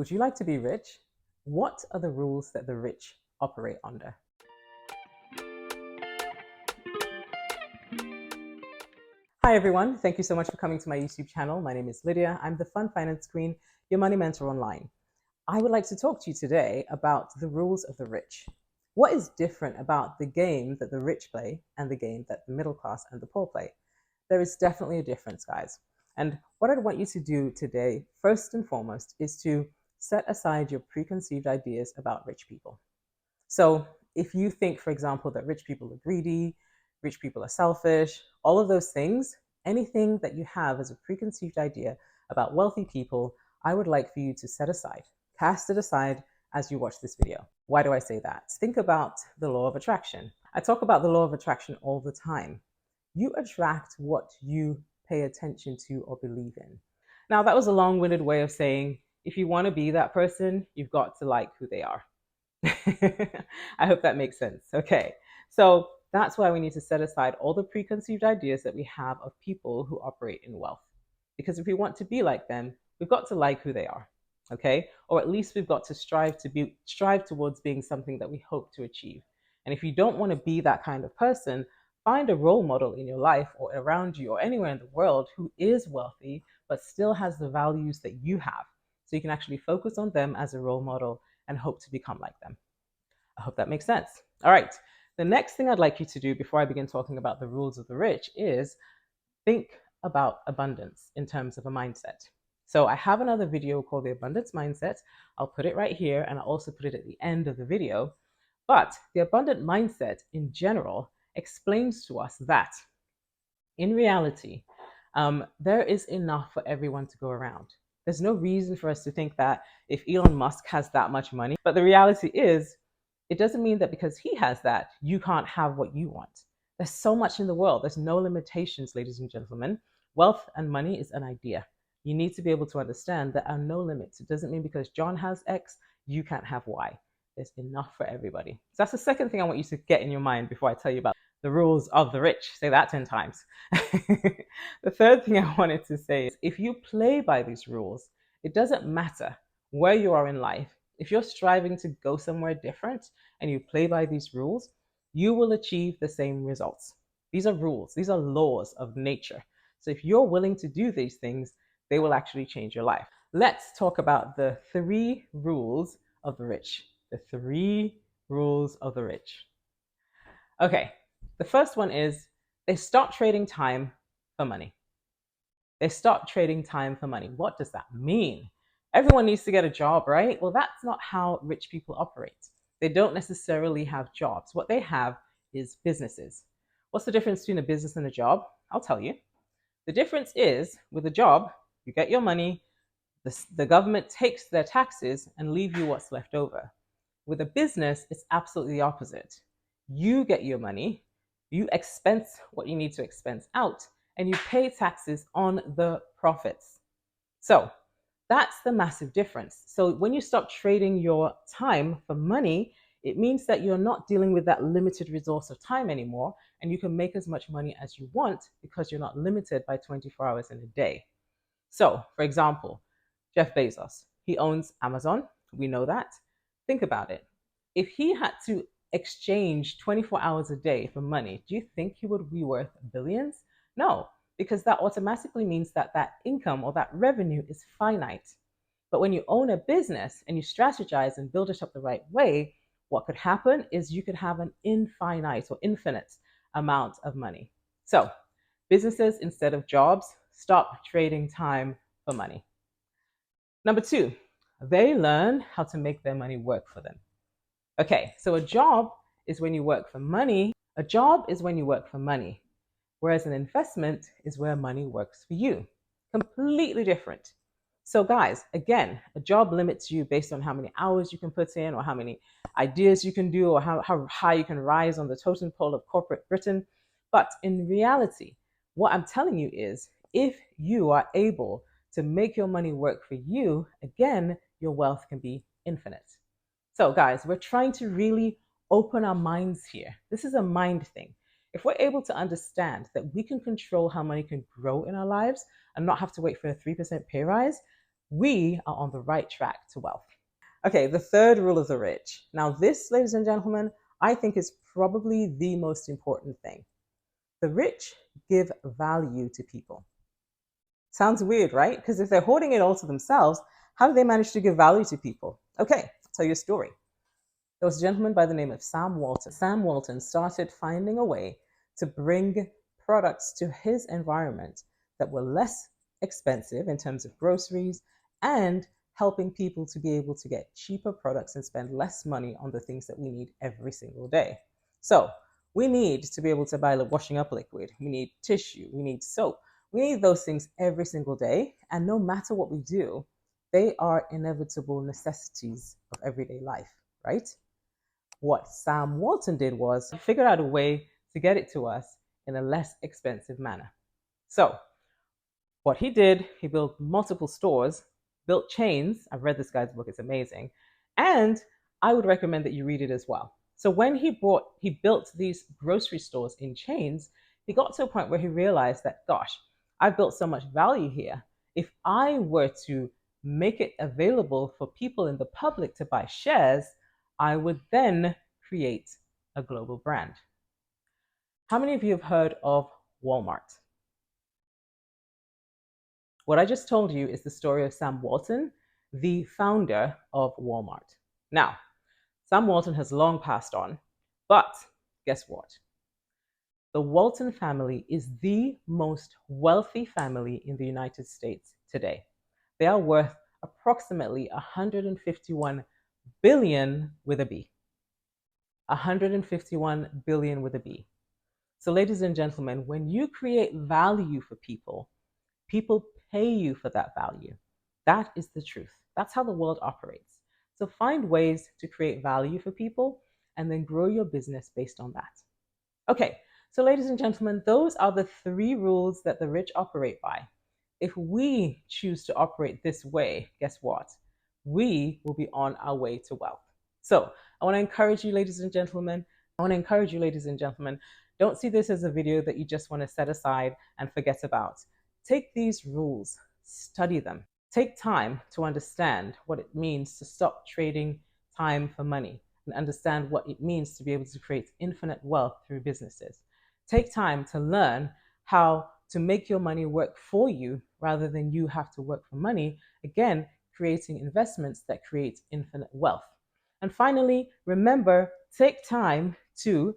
Would you like to be rich? What are the rules that the rich operate under? Hi everyone, thank you so much for coming to my YouTube channel. My name is Lydia. I'm the Fun Finance Queen, your money mentor online. I would like to talk to you today about the rules of the rich. What is different about the game that the rich play and the game that the middle class and the poor play? There is definitely a difference, guys. And what I'd want you to do today, first and foremost, is to set aside your preconceived ideas about rich people. So if you think, for example, that rich people are greedy, rich people are selfish, all of those things, anything that you have as a preconceived idea about wealthy people, I would like for you to set aside, cast it aside as you watch this video. Why do I say that? Think about the law of attraction. I talk about the law of attraction all the time. You attract what you pay attention to or believe in. Now, that was a long-winded way of saying, if you want to be that person, you've got to like who they are. I hope that makes sense. Okay, so that's why we need to set aside all the preconceived ideas that we have of people who operate in wealth. Because if we want to be like them, we've got to like who they are. Okay, or at least we've got to strive towards being something that we hope to achieve. And if you don't want to be that kind of person, find a role model in your life or around you or anywhere in the world who is wealthy but still has the values that you have. So you can actually focus on them as a role model and hope to become like them. I hope that makes sense. All right. The next thing I'd like you to do before I begin talking about the rules of the rich is think about abundance in terms of a mindset. So I have another video called the abundance mindset. I'll put it right here and I'll also put it at the end of the video. But the abundant mindset in general explains to us that in reality, there is enough for everyone to go around. There's no reason for us to think that if Elon Musk has that much money, but the reality is, it doesn't mean that because he has that, you can't have what you want. There's so much in the world. There's no limitations, ladies and gentlemen. Wealth and money is an idea. You need to be able to understand there are no limits. It doesn't mean because John has X, you can't have Y. There's enough for everybody. So that's the second thing I want you to get in your mind before I tell you about the rules of the rich. Say that 10 times. The third thing I wanted to say is if you play by these rules, it doesn't matter where you are in life. If you're striving to go somewhere different and you play by these rules, you will achieve the same results. These are rules, these are laws of nature. So if you're willing to do these things, they will actually change your life. Let's talk about the 3 rules of the rich. The 3 rules of the rich. Okay, the first one is they stop trading time for money. They stop trading time for money. What does that mean? Everyone needs to get a job, right? Well, that's not how rich people operate. They don't necessarily have jobs. What they have is businesses. What's the difference between a business and a job? I'll tell you. The difference is with a job, you get your money, the government takes their taxes and leave you what's left over. With a business, it's absolutely the opposite. You get your money, you expense what you need to expense out, and you pay taxes on the profits. So that's the massive difference. So when you stop trading your time for money, it means that you're not dealing with that limited resource of time anymore, and you can make as much money as you want because you're not limited by 24 hours in a day. So, for example, Jeff Bezos, he owns Amazon. We know that. Think about it. If he had to exchange 24 hours a day for money, do you think he would be worth billions? No, because that automatically means that that income or that revenue is finite. But when you own a business and you strategize and build it up the right way, what could happen is you could have an infinite or infinite amount of money. So, businesses instead of jobs, stop trading time for money. Number 2, they learn how to make their money work for them. Okay, so a job is when you work for money. A job is when you work for money, whereas an investment is where money works for you. Completely different. So guys, again, a job limits you based on how many hours you can put in or how many ideas you can do or how high you can rise on the totem pole of corporate Britain. But in reality, what I'm telling you is if you are able to make your money work for you, again, your wealth can be infinite. So guys, we're trying to really open our minds here. This is a mind thing. If we're able to understand that we can control how money can grow in our lives and not have to wait for a 3% pay rise, we are on the right track to wealth. Okay, the third rule of the rich. Now, this, ladies and gentlemen, I think is probably the most important thing. The rich give value to people. Sounds weird, right? Because if they're hoarding it all to themselves, how do they manage to give value to people? Okay, I'll tell you a story. There was a gentleman by the name of Sam Walton. Sam Walton started finding a way to bring products to his environment that were less expensive in terms of groceries and helping people to be able to get cheaper products and spend less money on the things that we need every single day. So, we need to be able to buy the washing up liquid, we need tissue, we need soap. We need those things every single day, and no matter what we do, they are inevitable necessities of everyday life, right? What Sam Walton did was he figured out a way to get it to us in a less expensive manner. So, what he did, he built multiple stores, built chains. I've read this guy's book, it's amazing. And I would recommend that you read it as well. So when he built these grocery stores in chains, he got to a point where he realized that, gosh, I've built so much value here. If I were to make it available for people in the public to buy shares, I would then create a global brand. How many of you have heard of Walmart? What I just told you is the story of Sam Walton, the founder of Walmart. Now, Sam Walton has long passed on, but guess what? The Walton family is the most wealthy family in the United States today. They are worth approximately 151 billion with a B. 151 billion with a B. So, ladies and gentlemen, when you create value for people, people pay you for that value. That is the truth. That's how the world operates. So find ways to create value for people and then grow your business based on that. Okay, so ladies and gentlemen, those are the 3 rules that the rich operate by. If we choose to operate this way, guess what? We will be on our way to wealth. So I want to encourage you, ladies and gentlemen. Don't see this as a video that you just want to set aside and forget about. Take these rules, study them. Take time to understand what it means to stop trading time for money and understand what it means to be able to create infinite wealth through businesses. Take time to learn how to make your money work for you rather than you have to work for money. Again, creating investments that create infinite wealth. And finally, remember, take time to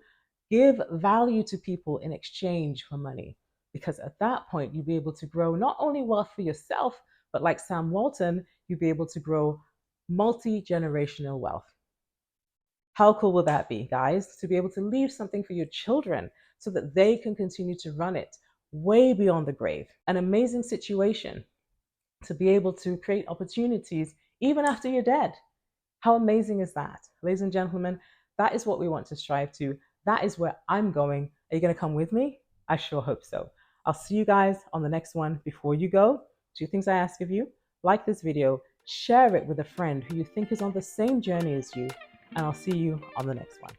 give value to people in exchange for money. Because at that point, you'll be able to grow not only wealth for yourself, but like Sam Walton, you'll be able to grow multi-generational wealth. How cool will that be, guys? To be able to leave something for your children so that they can continue to run it way beyond the grave. An amazing situation to be able to create opportunities even after you're dead. How amazing is that? Ladies and gentlemen, that is what we want to strive to. That is where I'm going. Are you going to come with me? I sure hope so. I'll see you guys on the next one. Before you go, 2 things I ask of you. Like this video, share it with a friend who you think is on the same journey as you, and I'll see you on the next one.